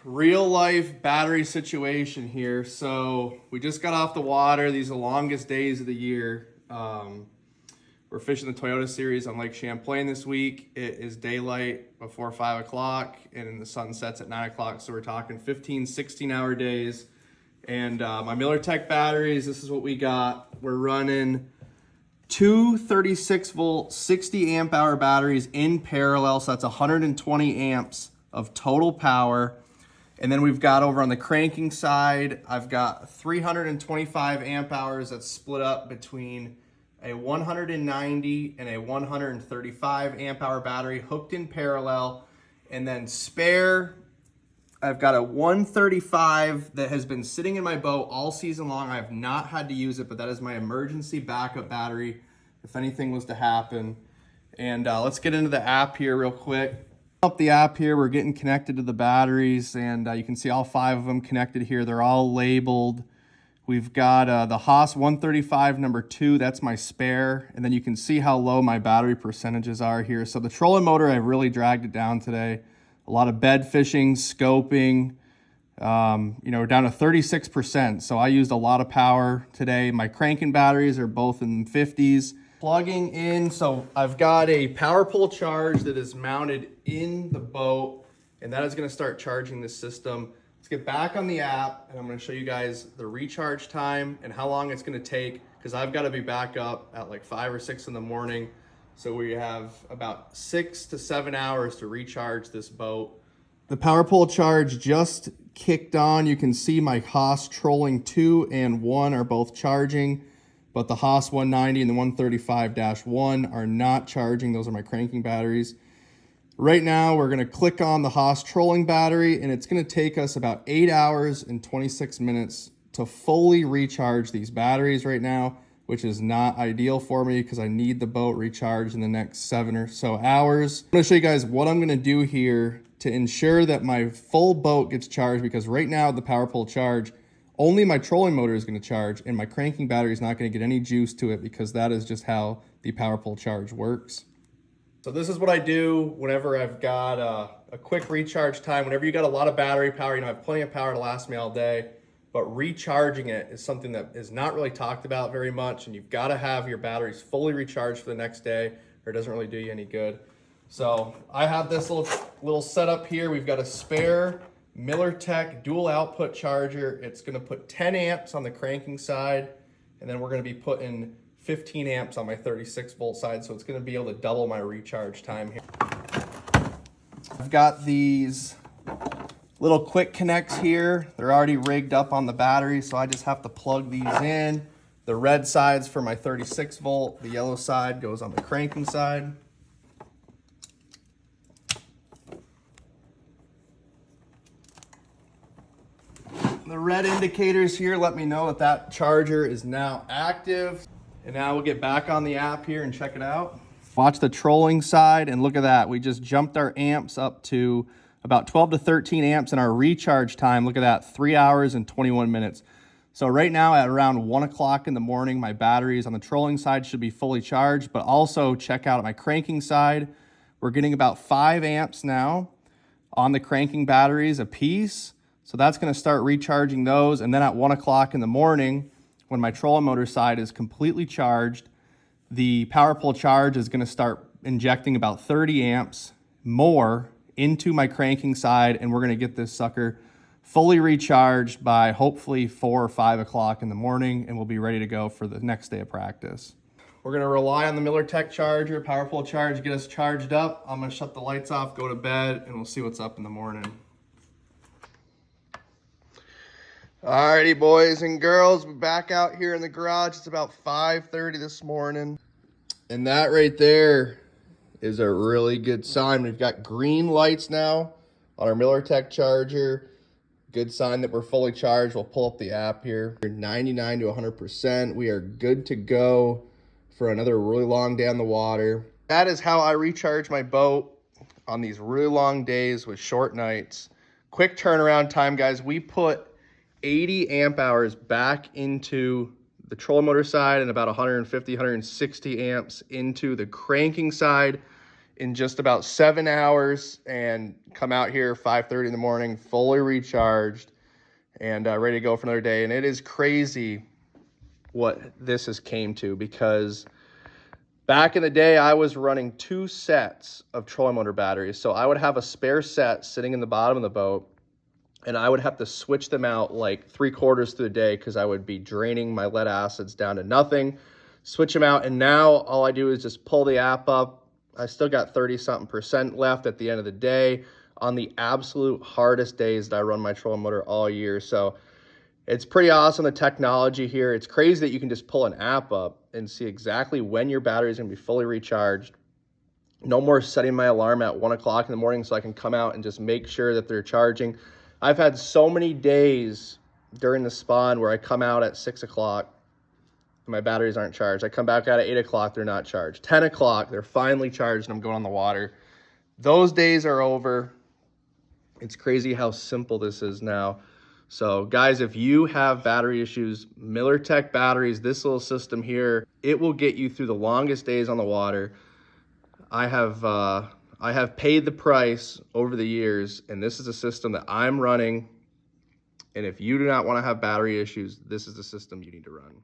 real life battery situation here. So we just got off the water. These are the longest days of the year. We're fishing the Toyota series on Lake Champlain this week. It is daylight before 5 o'clock and the sun sets at 9 o'clock. So we're talking 15, 16-hour days. And my Millertech batteries, this is what we got. We're running two 36-volt, 60-amp-hour batteries in parallel. So that's 120 amps of total power. And then we've got over on the cranking side, I've got 325 amp hours that's split up between a 190 and a 135 amp hour battery hooked in parallel. And then spare, I've got a 135 that has been sitting in my boat all season long. I have not had to use it, but that is my emergency backup battery if anything was to happen. And let's get into the app here real quick. Up the app here, we're getting connected to the batteries, and you can see all 5 of them connected here. They're all labeled. We've got the Haas 135 number 2, that's my spare, and then you can see how low my battery percentages are here. So the trolling motor, I really dragged it down today. A lot of bed fishing, scoping, we're down to 36%. So I used a lot of power today. My cranking batteries are both in the 50s. Plugging in, so I've got a power pole charge that is mounted in the boat, and that is going to start charging this system. Let's get back on the app, and I'm going to show you guys the recharge time and how long it's going to take, because I've got to be back up at like 5 or 6 in the morning. So we have about 6 to 7 hours to recharge this boat. The power pole charge just kicked on. You can see my Haas Trolling 2 and 1 are both charging, but the Haas 190 and the 135-1 are not charging. Those are my cranking batteries. Right now, we're gonna click on the Haas trolling battery, and it's gonna take us about 8 hours and 26 minutes to fully recharge these batteries right now, which is not ideal for me because I need the boat recharged in the next 7 or so hours. I'm gonna show you guys what I'm gonna do here to ensure that my full boat gets charged, because right now the power pole charge, only my trolling motor is going to charge, and my cranking battery is not going to get any juice to it, because that is just how the power pole charge works. So this is what I do whenever I've got a quick recharge time. Whenever you got a lot of battery power, I have plenty of power to last me all day, but recharging it is something that is not really talked about very much, and you've got to have your batteries fully recharged for the next day, or it doesn't really do you any good. So I have this little setup here. We've got a spare Millertech dual output charger. It's going to put 10 amps on the cranking side, and then we're going to be putting 15 amps on my 36-volt side, so it's going to be able to double my recharge time here. I've got these little quick connects here. They're already rigged up on the battery, so I just have to plug these in. The red side's for my 36-volt. The yellow side goes on the cranking side. The red indicators here let me know that that charger is now active. And now we'll get back on the app here and check it out. Watch the trolling side, and look at that. We just jumped our amps up to about 12 to 13 amps, and our recharge time, look at that, 3 hours and 21 minutes. So right now at around 1 o'clock in the morning, my batteries on the trolling side should be fully charged, but also check out my cranking side. We're getting about 5 amps now on the cranking batteries a piece. So that's going to start recharging those. And then at 1 o'clock in the morning, when my trolling motor side is completely charged, the power pole charge is going to start injecting about 30 amps more into my cranking side, and we're going to get this sucker fully recharged by hopefully 4 or 5 o'clock in the morning, and we'll be ready to go for the next day of practice. We're going to rely on the Millertech charger, power pole charge, get us charged up. I'm going to shut the lights off, go to bed, and we'll see what's up in the morning. Alrighty, boys and girls, we're back out here in the garage. It's about 5:30 this morning. And that right there is a really good sign. We've got green lights now on our Millertech charger. Good sign that we're fully charged. We'll pull up the app here. We're 99 to 100%. We are good to go for another really long day on the water. That is how I recharge my boat on these really long days with short nights. Quick turnaround time, guys. We put 80 amp hours back into the trolling motor side and about 150, 160 amps into the cranking side in just about 7 hours and come out here 5:30 in the morning, fully recharged and ready to go for another day. And it is crazy what this has came to, because back in the day, I was running 2 sets of trolling motor batteries. So I would have a spare set sitting in the bottom of the boat, and I would have to switch them out like 3/4 through the day because I would be draining my lead acids down to nothing, switch them out. And now all I do is just pull the app up. I still got 30-something% left at the end of the day on the absolute hardest days that I run my trolling motor all year. So it's pretty awesome, the technology here. It's crazy that you can just pull an app up and see exactly when your battery is going to be fully recharged. No more setting my alarm at 1 o'clock in the morning so I can come out and just make sure that they're charging. I've had so many days during the spawn where I come out at 6 o'clock and my batteries aren't charged. I come back out at 8 o'clock, they're not charged. 10 o'clock, they're finally charged and I'm going on the water. Those days are over. It's crazy how simple this is now. So guys, if you have battery issues, Millertech batteries, this little system here, it will get you through the longest days on the water. I have paid the price over the years, and this is a system that I'm running. And if you do not want to have battery issues, this is the system you need to run.